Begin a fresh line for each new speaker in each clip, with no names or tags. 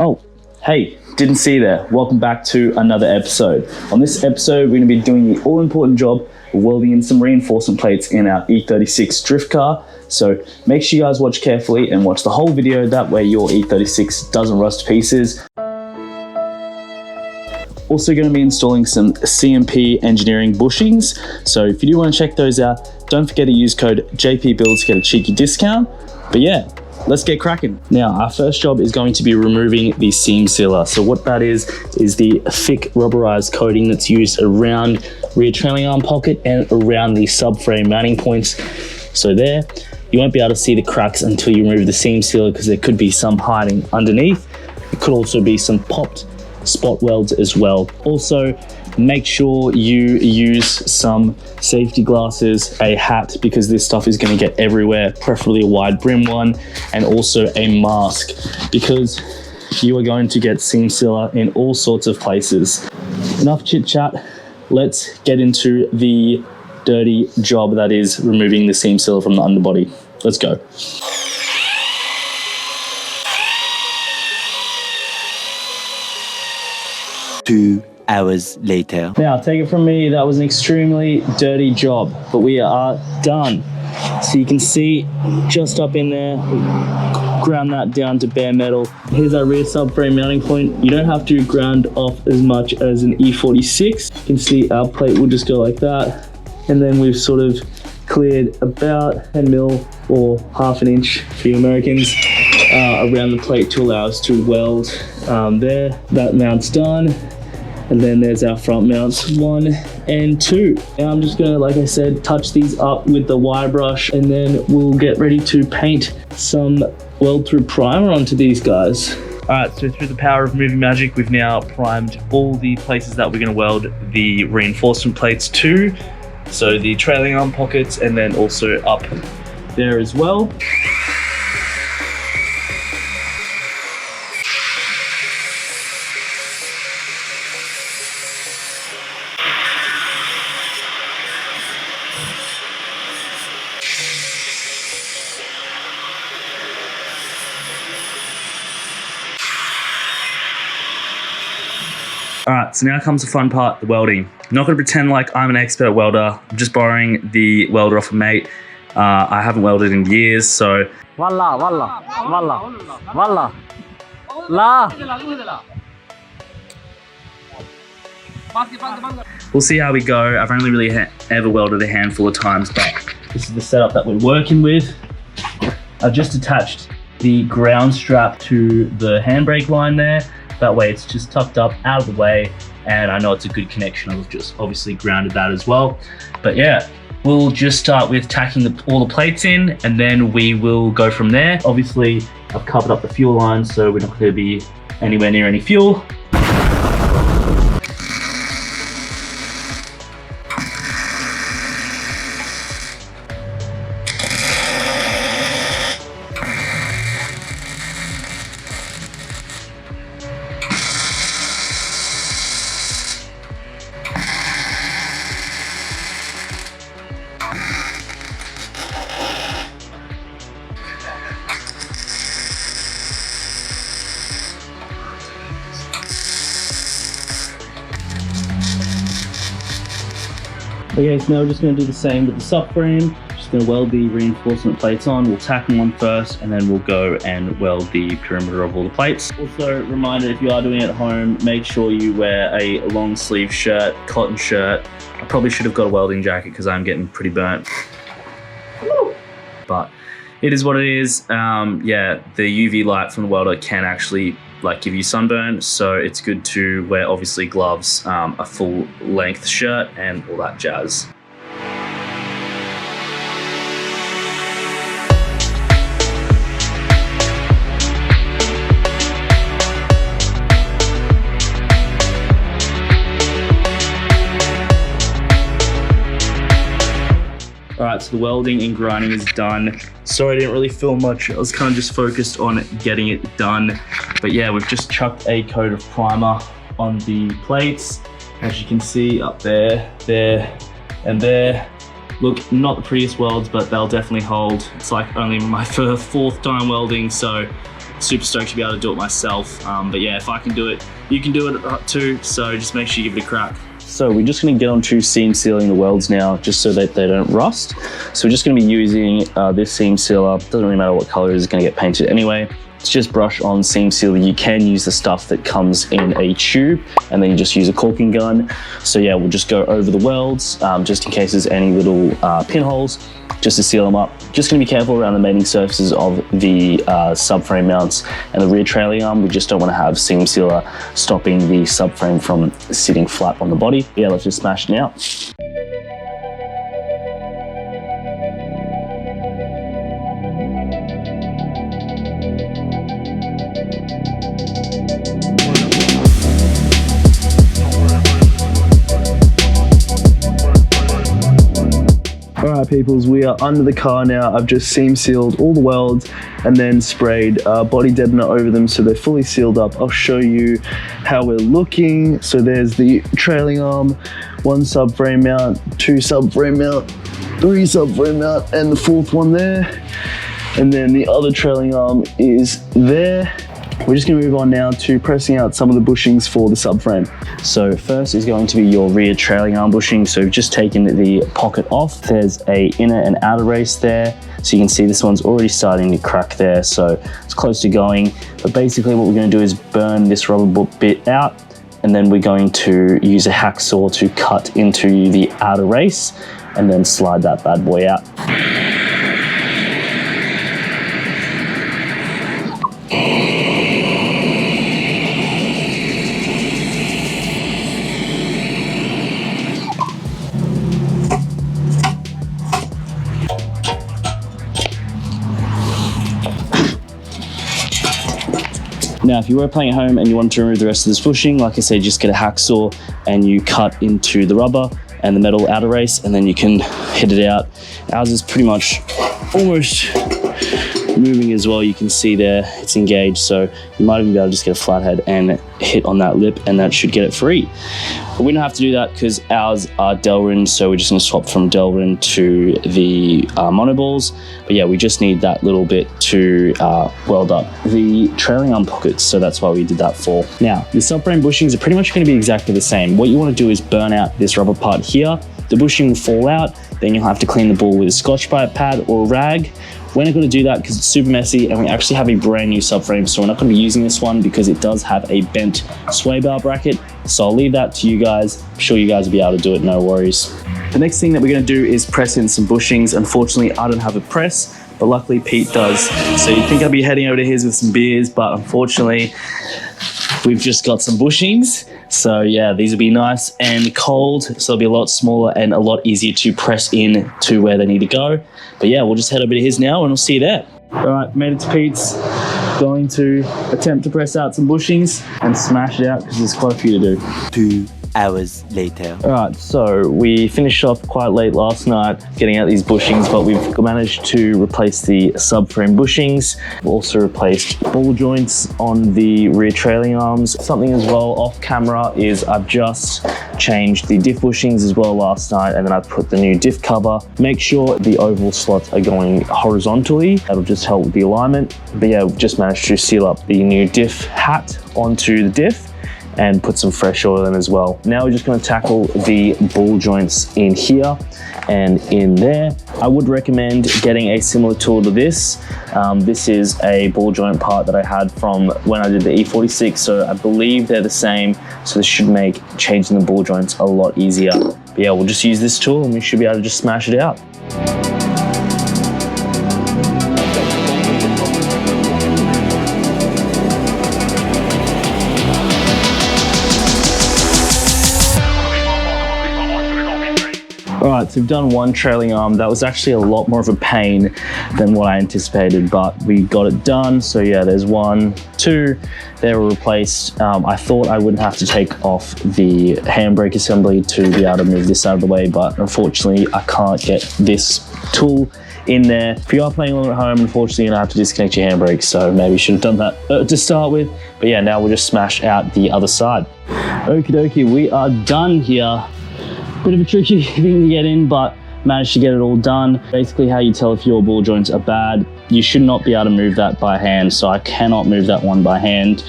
Oh, hey, didn't see you there. Welcome back to another episode. On this episode, we're going to be doing the all-important job of welding in some reinforcement plates in our E36 drift car. So make sure you guys watch carefully and watch the whole video. That way your E36 doesn't rust to pieces. Also going to be installing some CMP engineering bushings. So if you do want to check those out, don't forget to use code JPBuilds to get a cheeky discount. But yeah, let's get cracking. Now, our first job is going to be removing the seam sealer. So what that is the thick rubberized coating that's used around rear trailing arm pocket and around the subframe mounting points. So there, you won't be able to see the cracks until you remove the seam sealer because there could be some hiding underneath. It could also be some popped spot welds as well. Also, make sure you use some safety glasses, a hat, because this stuff is going to get everywhere, preferably a wide brim one, and also a mask because you are going to get seam sealer in all sorts of places. Enough chit chat, let's get into the dirty job that is removing the seam sealer from the underbody. Let's go.
Two hours later.
Now, take it from me, that was an extremely dirty job, but we are done. So you can see just up in there, we ground that down to bare metal. Here's our rear subframe mounting point. You don't have to ground off as much as an E46. You can see our plate will just go like that. And then we've sort of cleared about 10 mil or half an inch for you Americans around the plate to allow us to weld there. That mount's done. And then there's our front mounts 1 and 2. Now I'm just gonna, like I said, touch these up with the wire brush and then we'll get ready to paint some weld through primer onto these guys. All right, so through the power of movie magic, we've now primed all the places that we're gonna weld the reinforcement plates to. So the trailing arm pockets and then also up there as well. All right, so now comes the fun part, the welding. I'm not gonna pretend like I'm an expert welder. I'm just borrowing the welder off a mate. I haven't welded in years, so.
Walla. La.
We'll see how we go. I've only really ever welded a handful of times, but this is the setup that we're working with. I've just attached the ground strap to the handbrake line there. That way it's just tucked up out of the way and I know it's a good connection. I've just obviously grounded that as well. But yeah, we'll just start with tacking all the plates in and then we will go from there. Obviously, I've covered up the fuel line so we're not going to be anywhere near any fuel. Okay, so now we're just going to do the same with the subframe. Just going to weld the reinforcement plates on. We'll tack them on first and then we'll go and weld the perimeter of all the plates. Also, reminder, if you are doing it at home, make sure you wear a long sleeve shirt, cotton shirt. I probably should have got a welding jacket because I'm getting pretty burnt. But it is what it is. Yeah, the UV light from the welder can actually give you sunburn, so it's good to wear obviously gloves, a full length shirt and all that jazz. All right, so the welding and grinding is done. Sorry I didn't really film much. I was kind of just focused on getting it done. But yeah, we've just chucked a coat of primer on the plates. As you can see up there, there, and there. Look, not the prettiest welds, but they'll definitely hold. It's like only my fourth time welding, so super stoked to be able to do it myself. But yeah, if I can do it, you can do it too. So just make sure you give it a crack. So we're just going to get onto seam sealing the welds now, just so that they don't rust. So we're just going to be using this seam sealer. Doesn't really matter what color it is, it's going to get painted anyway. It's just brush on seam sealer. You can use the stuff that comes in a tube, and then you just use a caulking gun. So yeah, we'll just go over the welds, just in case there's any little pinholes, just to seal them up. Just gonna be careful around the mating surfaces of the subframe mounts and the rear trailing arm. We just don't wanna have seam sealer stopping the subframe from sitting flat on the body. Yeah, let's just smash it out. Alright peoples, we are under the car now. I've just seam sealed all the welds and then sprayed body deadener over them so they're fully sealed up. I'll show you how we're looking. So there's the trailing arm, 1 subframe mount, 2 subframe mount, 3 subframe mount, and the 4th one there. And then the other trailing arm is there. We're just going to move on now to pressing out some of the bushings for the subframe. So first is going to be your rear trailing arm bushing. So we've just taken the pocket off. There's a inner and outer race there. So you can see this one's already starting to crack there. So it's close to going. But basically what we're going to do is burn this rubber bit out. And then we're going to use a hacksaw to cut into the outer race and then slide that bad boy out. Now, if you were playing at home and you want to remove the rest of this bushing, like I said, just get a hacksaw and you cut into the rubber and the metal outer race, and then you can hit it out. Ours is pretty much almost moving as well. You can see there it's engaged, so you might even be able to just get a flathead and hit on that lip, and that should get it free. But we don't have to do that because ours are Delrin, so we're just going to swap from Delrin to the monoballs. But yeah, we just need that little bit to weld up the trailing arm pockets, so that's why we did that for. Now, the subframe bushings are pretty much going to be exactly the same. What you want to do is burn out this rubber part here. The bushing will fall out, then you'll have to clean the ball with a Scotch-Brite pad or a rag. We're not going to do that because it's super messy, and we actually have a brand new subframe, so we're not going to be using this one because it does have a bent sway bar bracket. So I'll leave that to you guys. I'm sure you guys will be able to do it, no worries. The next thing that we're going to do is press in some bushings. Unfortunately, I don't have a press, but luckily Pete does. So you'd think I'd be heading over to his with some beers, but unfortunately, we've just got some bushings. So yeah, these will be nice and cold, so they'll be a lot smaller and a lot easier to press in to where they need to go. But yeah, we'll just head over to his now and we'll see you there. All right, made it to Pete's. Going to attempt to press out some bushings and smash it out because there's quite a few to do.
2 hours later.
All right, so we finished off quite late last night getting out these bushings, but we've managed to replace the subframe bushings. We've also replaced ball joints on the rear trailing arms. Something as well off camera is I've just changed the diff bushings as well last night, and then I put the new diff cover. Make sure the oval slots are going horizontally. That'll just help with the alignment. But yeah, we've just managed to seal up the new diff hat onto the diff and put some fresh oil in as well. Now we're just going to tackle the ball joints in here and in there. I would recommend getting a similar tool to this. This is a ball joint part that I had from when I did the E36, so I believe they're the same, so this should make changing the ball joints a lot easier. But yeah, we'll just use this tool and we should be able to just smash it out. All right, so we've done one trailing arm. That was actually a lot more of a pain than what I anticipated, but we got it done. So yeah, there's 1, 2, they were replaced. I thought I wouldn't have to take off the handbrake assembly to be able to move this out of the way, but unfortunately I can't get this tool in there. If you are playing along at home, unfortunately you're gonna have to disconnect your handbrake, so maybe you should have done that to start with. But yeah, now we'll just smash out the other side. Okie dokie, we are done here. Bit of a tricky thing to get in, but managed to get it all done. Basically how you tell if your ball joints are bad you should not be able to move that by hand. So I cannot move that one by hand.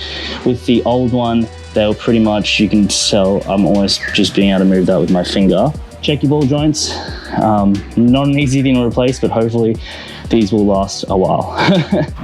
With the old one, they were pretty much, you can tell I'm almost just being able to move that with my finger. Check your ball joints. Not an easy thing to replace, but hopefully these will last a while.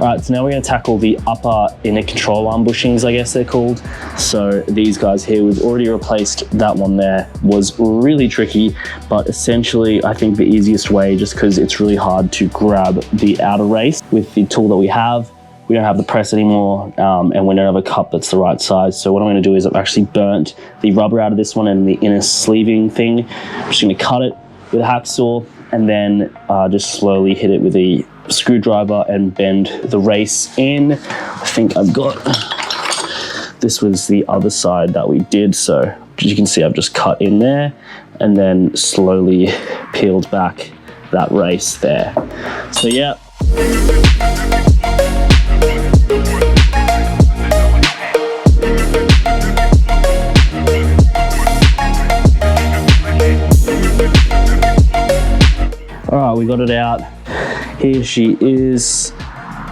All right, so now we're gonna tackle the upper inner control arm bushings, I guess they're called. So these guys here, we've already replaced that one there. Was really tricky, but essentially I think the easiest way, just because it's really hard to grab the outer race with the tool that we have. We don't have the press anymore, and we don't have a cup that's the right size. So what I'm gonna do is I've actually burnt the rubber out of this one and the inner sleeving thing. I'm just gonna cut it with a hacksaw and then just slowly hit it with a screwdriver and bend the race in. I think I've got, this was the other side that we did. So as you can see, I've just cut in there and then slowly peeled back that race there. So yeah. All right, we got it out. Here she is.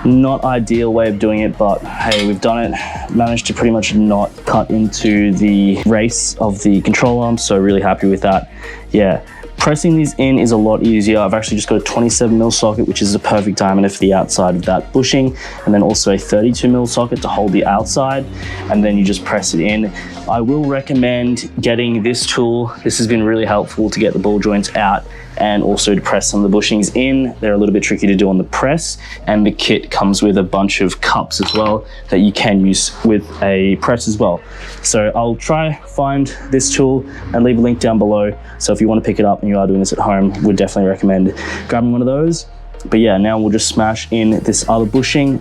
Not ideal way of doing it, but hey, we've done it. Managed to pretty much not cut into the race of the control arm, so really happy with that. Yeah, pressing these in is a lot easier. I've actually just got a 27mm socket, which is a perfect diameter for the outside of that bushing, and then also a 32mm socket to hold the outside, and then you just press it in. I will recommend getting this tool. This has been really helpful to get the ball joints out and also to press some of the bushings in. They're a little bit tricky to do on the press, and the kit comes with a bunch of cups as well that you can use with a press as well. So I'll try find this tool and leave a link down below. So if you want to pick it up and you are doing this at home, would definitely recommend grabbing one of those. But yeah, now we'll just smash in this other bushing.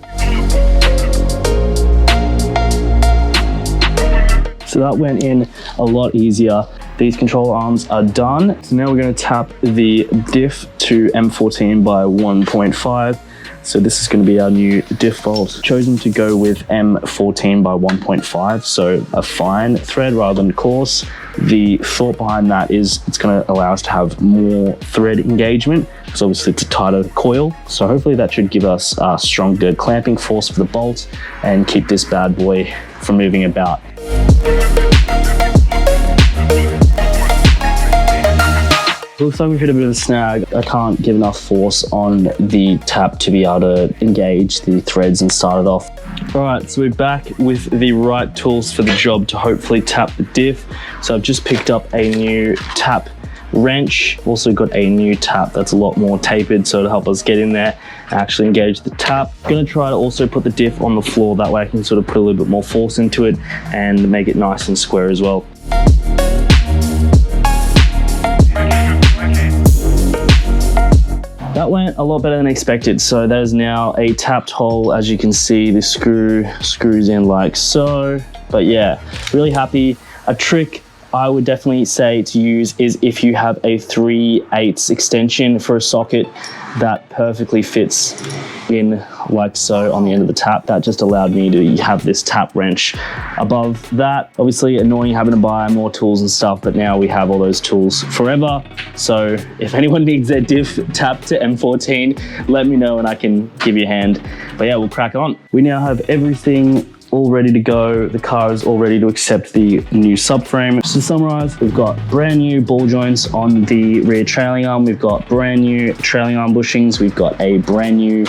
So that went in a lot easier. These control arms are done. So now we're going to tap the diff to M14 by 1.5. So this is going to be our new diff bolt. Chosen to go with M14 by 1.5, so a fine thread rather than coarse. The thought behind that is it's going to allow us to have more thread engagement, because obviously it's a tighter coil. So hopefully that should give us a stronger clamping force for the bolt and keep this bad boy from moving about. Looks like we've hit a bit of a snag. I can't give enough force on the tap to be able to engage the threads and start it off. All right, so we're back with the right tools for the job to hopefully tap the diff. So I've just picked up a new tap wrench. Also got a new tap that's a lot more tapered, so to help us get in there and actually engage the tap. I'm gonna try to also put the diff on the floor, that way I can sort of put a little bit more force into it and make it nice and square as well. That went a lot better than expected. So there's now a tapped hole. As you can see, the screw screws in like so. But yeah, really happy. A trick I would definitely say to use is if you have a 3/8 extension for a socket that perfectly fits in like so on the end of the tap. That just allowed me to have this tap wrench above that. Obviously annoying having to buy more tools and stuff, but now we have all those tools forever. So if anyone needs their diff tap to M14, let me know and I can give you a hand. But yeah, we'll crack on. We now have everything all ready to go. The car is all ready to accept the new subframe. So to summarize, we've got brand new ball joints on the rear trailing arm. We've got brand new trailing arm bushings. We've got a brand new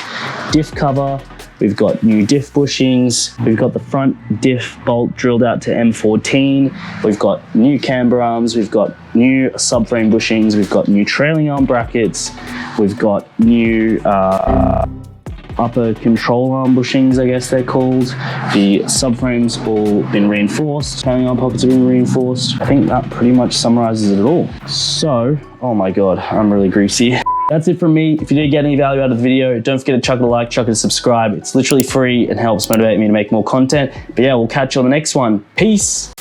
diff cover. We've got new diff bushings. We've got the front diff bolt drilled out to M14. We've got new camber arms. We've got new subframe bushings. We've got new trailing arm brackets. We've got new upper control arm bushings, I guess they're called. The subframes all been reinforced. Trailing arm pockets have been reinforced. I think that pretty much summarizes it all. So, oh my God, I'm really greasy. That's it from me. If you did get any value out of the video, don't forget to chuck it a like, chuck it a subscribe. It's literally free and helps motivate me to make more content. But yeah, we'll catch you on the next one. Peace.